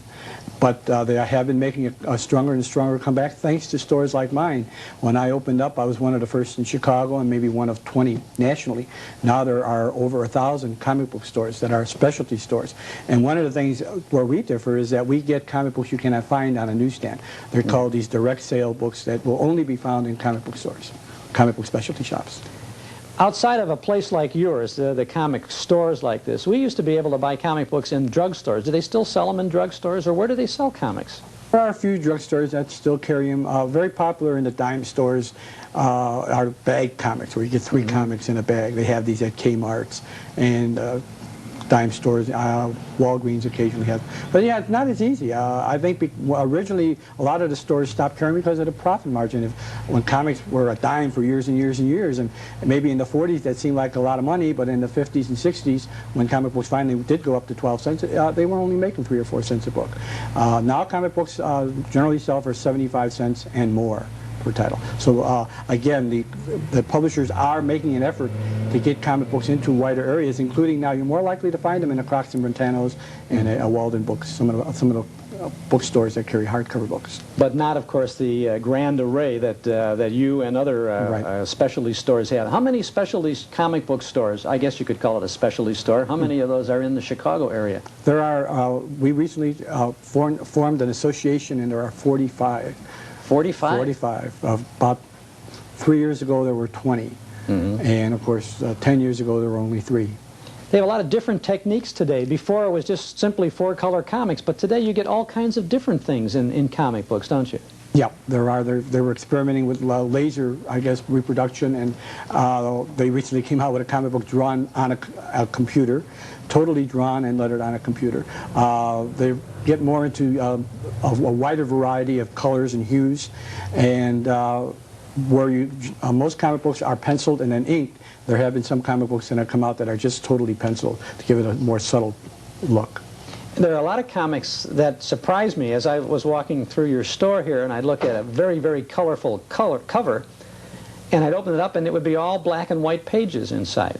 Speaker 9: But they have been making a stronger and stronger comeback thanks to stores like mine. When I opened up, I was one of the first in Chicago and maybe one of 20 nationally. Now there are over 1,000 comic book stores that are specialty stores. And one of the things where we differ is that we get comic books you cannot find on a newsstand. They're called these direct sale books that will only be found in comic book stores, comic book specialty shops.
Speaker 1: Outside of a place like yours, the comic stores like this, we used to be able to buy comic books in drugstores. Do they still sell them in drugstores, or where do they sell comics?
Speaker 9: There are a few drugstores that still carry them. Very popular in the dime stores are bag comics, where you get 3 comics in a bag. They have these at Kmart's and dime stores. Walgreens occasionally has. But yeah, it's not as easy. I think originally a lot of the stores stopped carrying because of the profit margin. When comics were a dime for years and years and years, and maybe in the 40s that seemed like a lot of money, but in the 50s and 60s, when comic books finally did go up to 12 cents, they were only making 3 or 4 cents a book. Now comic books generally sell for 75 cents and more per title. So again, the publishers are making an effort to get comic books into wider areas, including now you're more likely to find them in the Crocs and Brentanos and Walden Books, some of the bookstores that carry hardcover books.
Speaker 1: But not, of course, the grand array that you and other specialty stores have. How many specialty comic book stores, I guess you could call it a specialty store, how many of those are in the Chicago area?
Speaker 9: There are, we recently formed an association, and there are 45.
Speaker 1: 45?
Speaker 9: 45. About 3 years ago there were 20. And of course 10 years ago there were only 3.
Speaker 1: They have a lot of different techniques today. Before it was just simply 4-color comics, but today you get all kinds of different things in comic books, don't you?
Speaker 9: Yeah, there are. They were experimenting with laser, I guess, reproduction, and they recently came out with a comic book drawn on a computer, totally drawn and lettered on a computer. They get more into a wider variety of colors and hues, and where most comic books are penciled and then inked, there have been some comic books that have come out that are just totally penciled to give it a more subtle look.
Speaker 1: There are a lot of comics that surprised me as I was walking through your store here, and I'd look at a very, very colorful cover, and I'd open it up and it would be all black and white pages inside.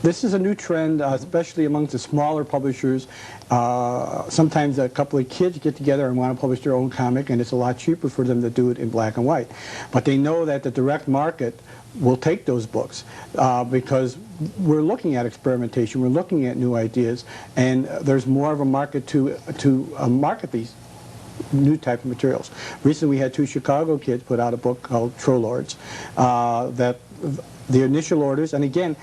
Speaker 9: This is a new trend, especially amongst the smaller publishers. Sometimes a couple of kids get together and want to publish their own comic, and it's a lot cheaper for them to do it in black and white. But they know that the direct market will take those books because we're looking at experimentation, we're looking at new ideas, and there's more of a market to market these new type of materials. Recently we had 2 Chicago kids put out a book called Trollords that the initial orders, and again,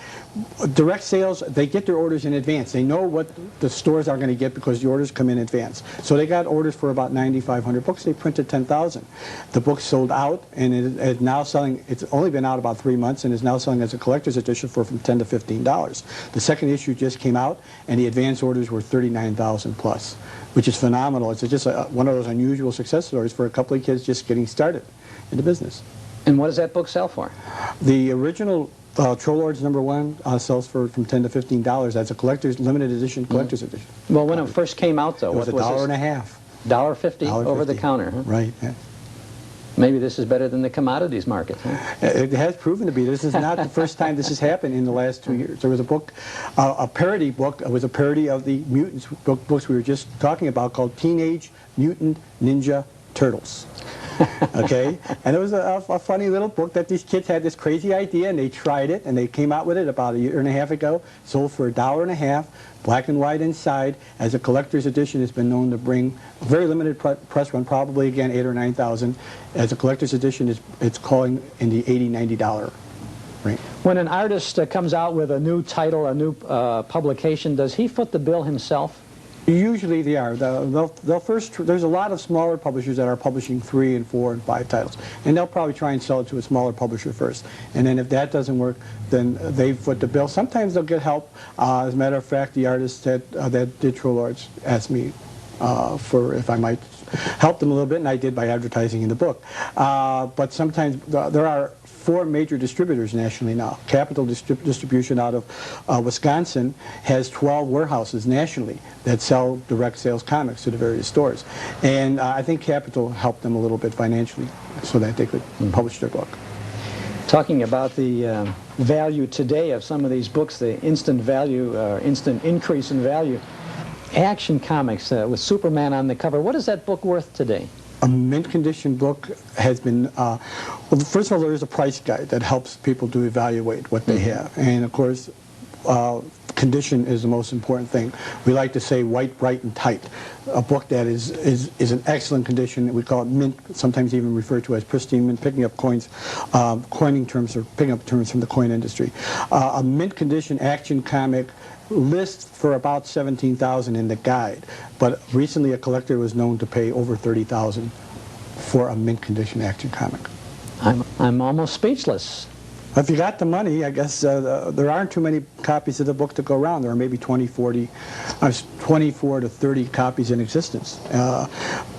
Speaker 9: direct sales, they get their orders in advance. They know what the stores are going to get because the orders come in advance. So they got orders for about 9,500 books. They printed 10,000. The book sold out, and it is now selling. It's only been out about 3 months, and is now selling as a collector's edition for from $10 to $15. The second issue just came out, and the advance orders were 39,000 plus, which is phenomenal. It's just one of those unusual success stories for a couple of kids just getting started in the business.
Speaker 1: And what does that book sell for?
Speaker 9: The original Trollords #1 sells for from $10 to $15 as a collector's limited edition collector's edition.
Speaker 1: Well, when it first came out, though,
Speaker 9: It was $1.50.
Speaker 1: $1.50 over the counter, huh?
Speaker 9: Right. Yeah.
Speaker 1: Maybe this is better than the commodities market, huh?
Speaker 9: It has proven to be. This is not the first time this has happened in the last 2 years. There was a book, a parody book. It was a parody of the mutants books we were just talking about called Teenage Mutant Ninja Turtles. Okay, and it was a funny little book that these kids had this crazy idea, and they tried it, and they came out with it about 1.5 years ago. Sold for $1.50, black and white inside. As a collector's edition, it's been known to bring a very limited press run, probably again 8,000 or 9,000. As a collector's edition, it's calling in the $80, $90 range.
Speaker 1: When an artist comes out with a new title, a new publication, does he foot the bill himself?
Speaker 9: Usually they are. They'll first. There's a lot of smaller publishers that are publishing 3 and 4 and 5 titles, and they'll probably try and sell it to a smaller publisher first. And then if that doesn't work, then they foot the bill. Sometimes they'll get help. As a matter of fact, the artist that did Trollords asked me for if I might help them a little bit, and I did by advertising in the book. But sometimes there are 4 major distributors nationally now. Capital Distribution out of Wisconsin has 12 warehouses nationally that sell direct sales comics to the various stores. And I think Capital helped them a little bit financially so that they could publish their book.
Speaker 1: Talking about the value today of some of these books, the instant value, instant increase in value, Action Comics with Superman on the cover, what is that book worth today?
Speaker 9: A mint condition book has been, well, first of all, there is a price guide that helps people to evaluate what they have. And of course, condition is the most important thing. We like to say white, bright, and tight. A book that is an excellent condition. We call it mint, sometimes even referred to as pristine mint, picking up coins, coining terms or picking up terms from the coin industry. A mint condition action comic lists for about $17,000 in the guide, but recently a collector was known to pay over $30,000 for a mint condition action comic.
Speaker 1: I'm almost speechless.
Speaker 9: If you got the money, I guess there aren't too many copies of the book to go around. There are maybe 24 to 30 copies in existence.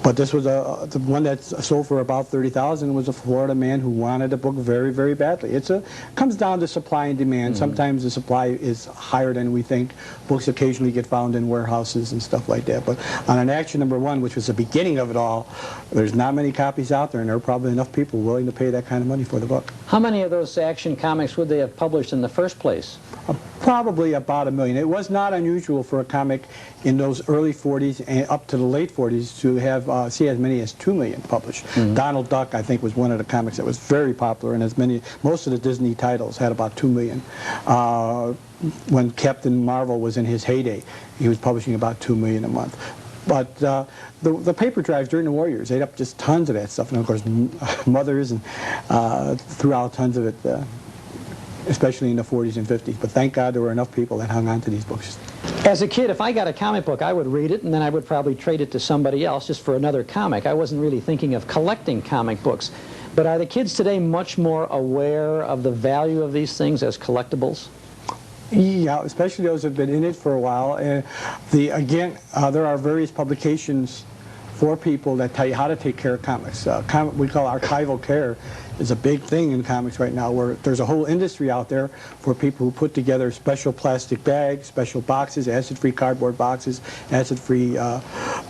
Speaker 9: But this was the one that sold for about $30,000 was a Florida man who wanted a book very, very badly. It comes down to supply and demand. Sometimes the supply is higher than we think. Books occasionally get found in warehouses and stuff like that. But on an Action #1, which was the beginning of it all, there's not many copies out there, and there are probably enough people willing to pay that kind of money for the book.
Speaker 1: How many of those Action Comics would they have published in the first place?
Speaker 9: Probably about 1 million. It was not unusual for a comic in those early 40s and up to the late 40s to have see as many as 2 million published. Donald Duck, I think, was one of the comics that was very popular, and most of the Disney titles had about 2 million. When Captain Marvel was in his heyday, he was publishing about 2 million a month. But the paper drives during the war years ate up just tons of that stuff, and of course mothers and threw out tons of it, especially in the 40s and 50s. But thank God there were enough people that hung on to these books.
Speaker 1: As a kid, if I got a comic book, I would read it, and then I would probably trade it to somebody else just for another comic. I wasn't really thinking of collecting comic books. But are the kids today much more aware of the value of these things as collectibles?
Speaker 9: Yeah, especially those who have been in it for a while. Again, there are various publications for people that tell you how to take care of comics. We call archival care is a big thing in comics right now, where there's a whole industry out there for people who put together special plastic bags, special boxes, acid-free cardboard boxes, acid-free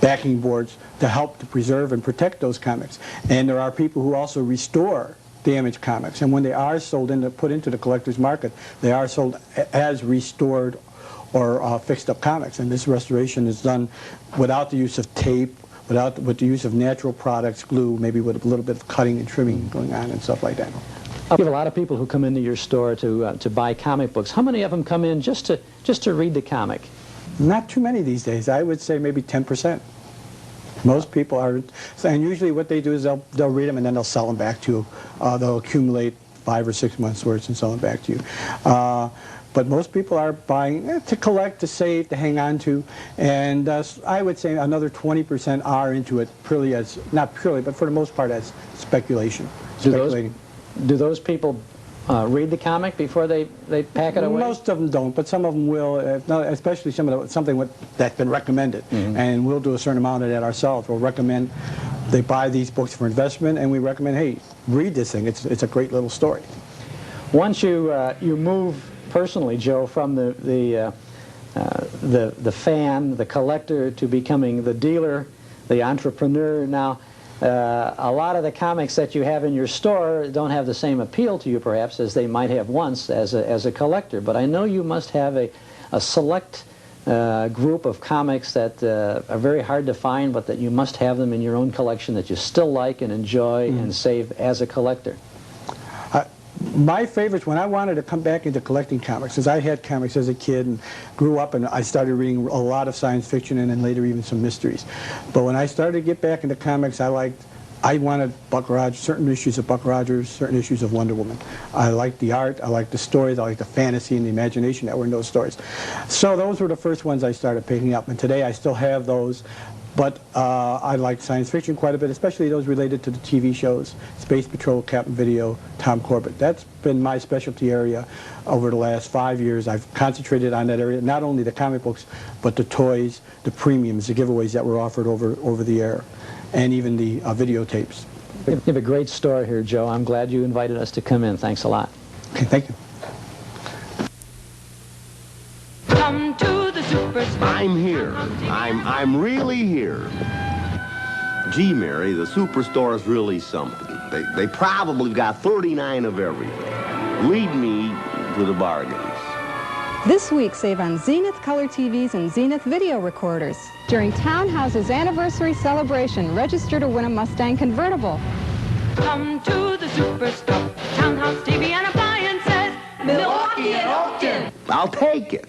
Speaker 9: backing boards to help to preserve and protect those comics. And there are people who also restore damaged comics. And when they are sold put into the collector's market, they are sold as restored or fixed up comics. And this restoration is done without the use of tape, with the use of natural products, glue, maybe with a little bit of cutting and trimming going on and stuff like that.
Speaker 1: You have a lot of people who come into your store to buy comic books. How many of them come in just to read the comic?
Speaker 9: Not too many these days. I would say maybe 10%. Most people are, and usually what they do is they'll read them and then they'll sell them back to you. They'll accumulate 5 or 6 months' worth and sell them back to you. But most people are buying to collect, to save, to hang on to, and I would say another 20% are into it purely as, not purely, but for the most part as speculation.
Speaker 1: Do those people read the comic before they pack it away?
Speaker 9: Most of them don't, but some of them will, especially something that's been recommended. And we'll do a certain amount of that ourselves. We'll recommend they buy these books for investment, and we recommend, hey, read this thing. It's a great little story.
Speaker 1: Once you move personally, Joe, from the fan, the collector, to becoming the dealer, the entrepreneur now, a lot of the comics that you have in your store don't have the same appeal to you, perhaps, as they might have once as a collector. But I know you must have a select group of comics that are very hard to find, but that you must have them in your own collection that you still like and enjoy and save as a collector.
Speaker 9: My favorites, when I wanted to come back into collecting comics, because I had comics as a kid and grew up and I started reading a lot of science fiction and then later even some mysteries. But when I started to get back into comics, I wanted Buck Rogers, certain issues of Buck Rogers, certain issues of Wonder Woman. I liked the art, I liked the stories, I liked the fantasy and the imagination that were in those stories. So those were the first ones I started picking up, and today I still have those. But I like science fiction quite a bit, especially those related to the TV shows, Space Patrol, Captain Video, Tom Corbett. That's been my specialty area over the last 5 years. I've concentrated on that area, not only the comic books, but the toys, the premiums, the giveaways that were offered over the air, and even the videotapes.
Speaker 1: You have a great store here, Joe. I'm glad you invited us to come in. Thanks a lot.
Speaker 9: Okay, thank you.
Speaker 3: Come to the superstore.
Speaker 4: I'm here. I'm really here. Gee, Mary, the superstore is really something. They probably got 39 of everything. Lead me to the bargains.
Speaker 5: This week, save on Zenith color TVs and Zenith video recorders. During Townhouse's anniversary celebration, register to win a Mustang convertible.
Speaker 3: Come to the superstore. Townhouse TV and appliances. Milwaukee and Oakton.
Speaker 4: I'll take it.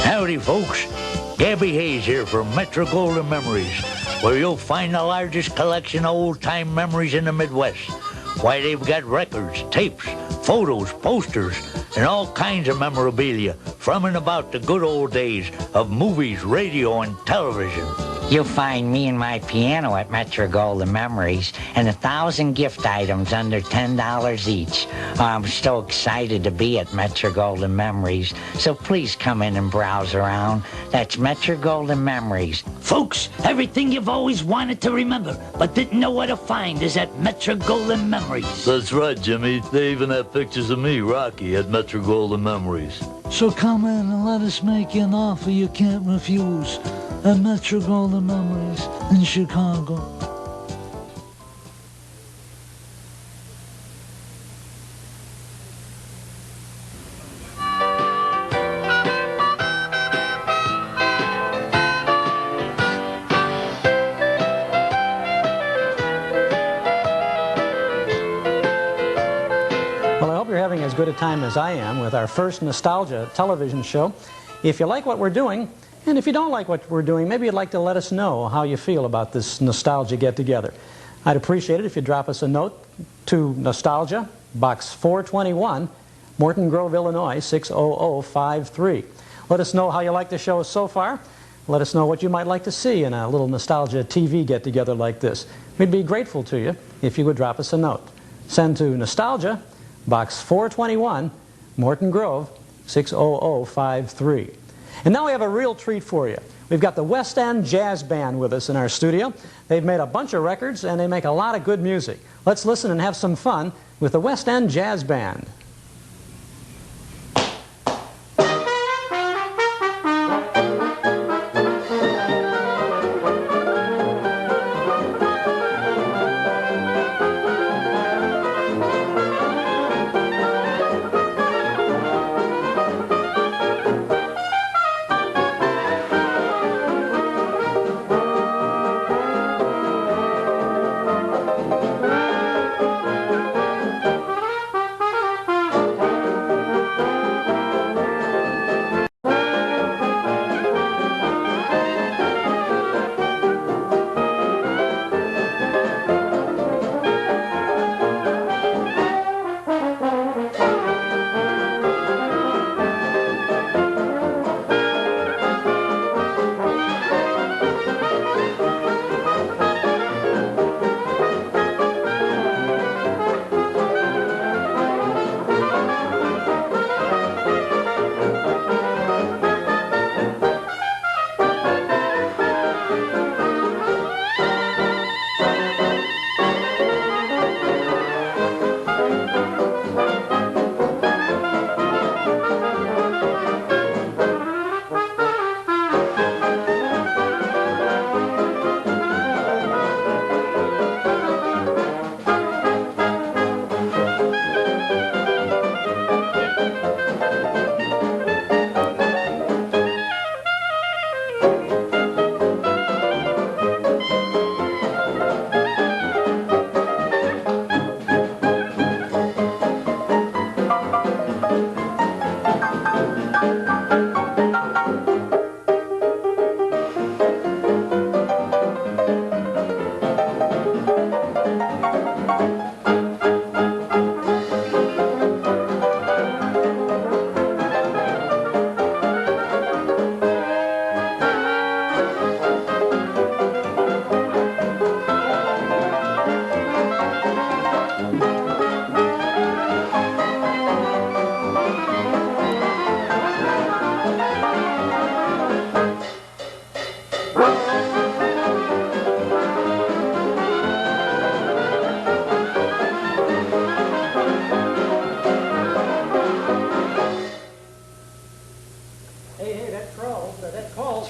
Speaker 8: Howdy, folks. Gabby Hayes here from Metro Golden Memories, where you'll find the largest collection of old-time memories in the Midwest. Why, they've got records, tapes, photos, posters, and all kinds of memorabilia from and about the good old days of movies, radio, and television.
Speaker 10: You'll find me and my piano at Metro Golden Memories and 1,000 gift items under $10 each. I'm so excited to be at Metro Golden Memories, so please come in and browse around. That's Metro Golden Memories.
Speaker 11: Folks, everything you've always wanted to remember but didn't know where to find is at Metro Golden Memories.
Speaker 12: That's right, Jimmy. They even have pictures of me, Rocky, at Metro Golden Memories.
Speaker 13: So come in and let us make you an offer you can't refuse at Metro Golden Memories in Chicago.
Speaker 1: Well, I hope you're having as good a time as I am with our first Nostalgia television show. If you like what we're doing, and if you don't like what we're doing, maybe you'd like to let us know how you feel about this Nostalgia get-together. I'd appreciate it if you'd drop us a note to Nostalgia, Box 421, Morton Grove, Illinois, 60053. Let us know how you like the show so far. Let us know what you might like to see in a little Nostalgia TV get-together like this. We'd be grateful to you if you would drop us a note. Send to Nostalgia, Box 421, Morton Grove, 60053. And now we have a real treat for you. We've got the West End Jazz Band with us in our studio. They've made a bunch of records and they make a lot of good music. Let's listen and have some fun with the West End Jazz Band.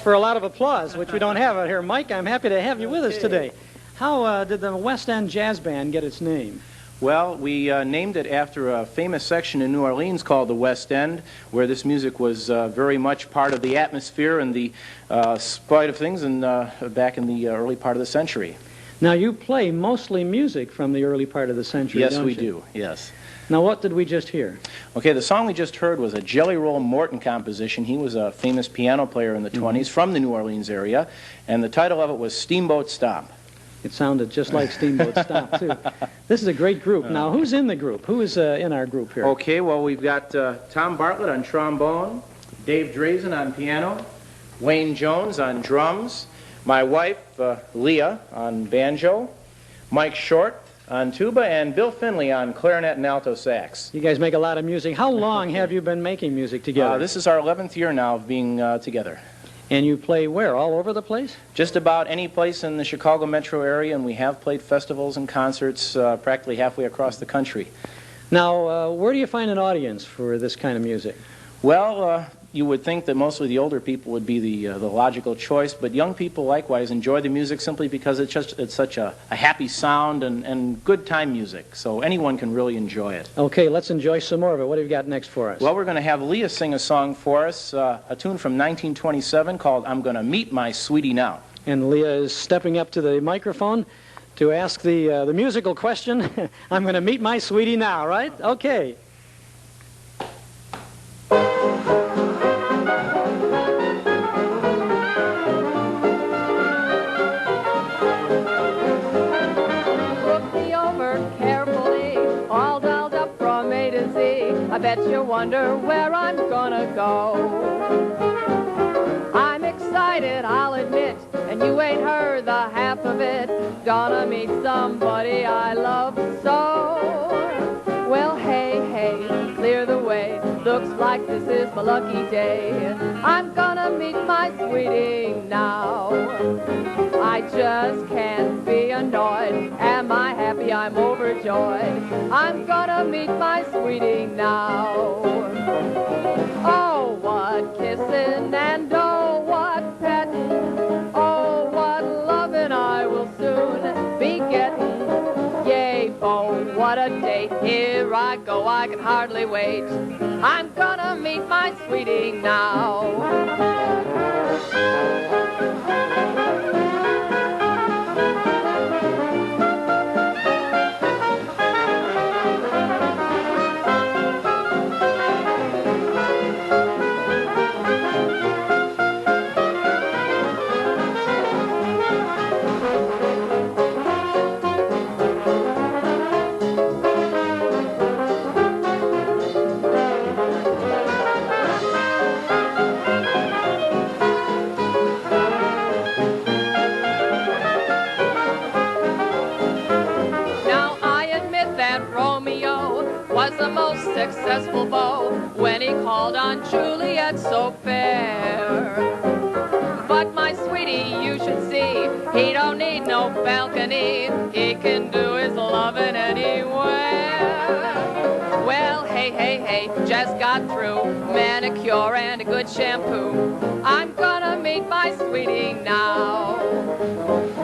Speaker 1: For a lot of applause, which we don't have out here. Mike, I'm happy to have you with us today. How did the West End Jazz Band get its name?
Speaker 14: Well, we named it after a famous section in New Orleans called the West End, where this music was very much part of the atmosphere and the spite of things back in the early part of the century.
Speaker 1: Now, you play mostly music from the early part of the century,
Speaker 14: Yes,
Speaker 1: don't
Speaker 14: we
Speaker 1: you?
Speaker 14: do, yes.
Speaker 1: Now, what did we just hear?
Speaker 14: Okay, the song we just heard was a Jelly Roll Morton composition. He was a famous piano player in the 20s from the New Orleans area, and the title of it was Steamboat Stomp.
Speaker 1: It sounded just like Steamboat Stomp, too. This is a great group. Now, who's in the group? Who is in our group here?
Speaker 14: Okay, well, we've got Tom Bartlett on trombone, Dave Drazen on piano, Wayne Jones on drums, my wife, Leah, on banjo, Mike Short on tuba, and Bill Finley on clarinet and alto sax.
Speaker 1: You guys make a lot of music. How long have you been making music together?
Speaker 14: This is our 11th year now of being together.
Speaker 1: And you play where? All over the place?
Speaker 14: Just about any place in the Chicago metro area, and we have played festivals and concerts practically halfway across the country.
Speaker 1: Now, where do you find an audience for this kind of music?
Speaker 14: Well, you would think that mostly the older people would be the logical choice, but young people likewise enjoy the music simply because it's such a happy sound and good time music, so anyone can really enjoy it.
Speaker 1: Okay, let's enjoy some more of it. What have you got next for us?
Speaker 14: Well, we're going to have Leah sing a song for us, a tune from 1927 called I'm Gonna Meet My Sweetie Now.
Speaker 1: And Leah is stepping up to the microphone to ask the musical question. I'm going to meet my sweetie now, right? Okay.
Speaker 15: I bet you wonder where I'm gonna go. I'm excited, I'll admit, and you ain't heard the half of it. Gonna meet somebody I love so. Well, hey, hey, clear the way. Looks like this is my lucky day. I'm gonna meet my sweetie now. I just can't be annoyed. Am I happy? I'm overjoyed. I'm gonna meet my sweetie now. Oh, what kissing and oh, what petting. Oh, what loving I will soon be getting. Yay, oh, what a date. Here I go, I can hardly wait. I'm gonna meet my sweetie now. that Romeo was the most successful beau when he called on Juliet so fair. But my sweetie, you should see, he don't need no balcony. He can do his lovin' anywhere. Well, hey, hey, hey, just got through manicure and a good shampoo. I'm gonna meet my sweetie now.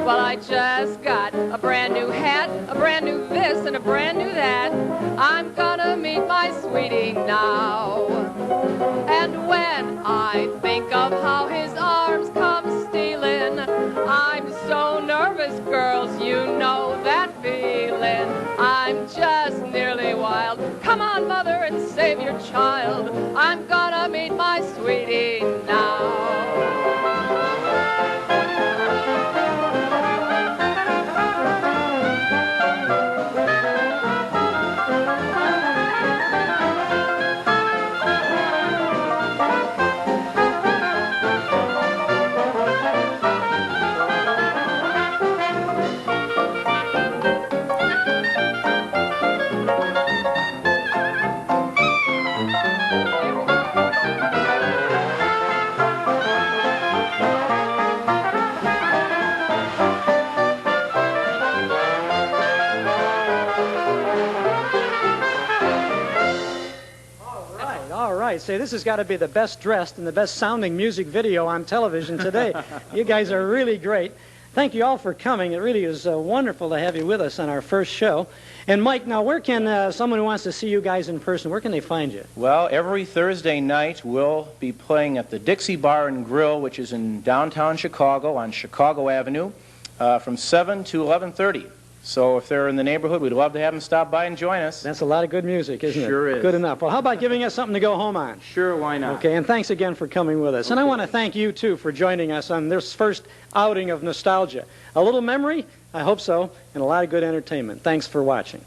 Speaker 15: Well, I just got a brand new hat, a brand new this, and a brand new that. I'm gonna meet my sweetie now. And when I think of how his arms come stealing, I'm so nervous, girls, you know that feeling. I'm just nearly wild. Come on, mother, and save your child. I'm gonna meet my sweetie now.
Speaker 1: Say, this has got to be the best dressed and the best sounding music video on television today. You guys are really great. Thank you all for coming. It really is wonderful to have you with us on our first show. And Mike, now where can someone who wants to see you guys in person, where can they find you?
Speaker 14: Well, every Thursday night we'll be playing at the Dixie Bar and Grill, which is in downtown Chicago on Chicago Avenue, from 7 to 11:30. So if they're in the neighborhood, we'd love to have them stop by and join us.
Speaker 1: That's a lot of good music, isn't it?
Speaker 14: Sure is.
Speaker 1: Good enough. Well, how about giving us something to go home on?
Speaker 14: Sure, why not?
Speaker 1: Okay, and thanks again for coming with us. Okay. And I want to thank you, too, for joining us on this first outing of nostalgia. A little memory? I hope so, and a lot of good entertainment. Thanks for watching.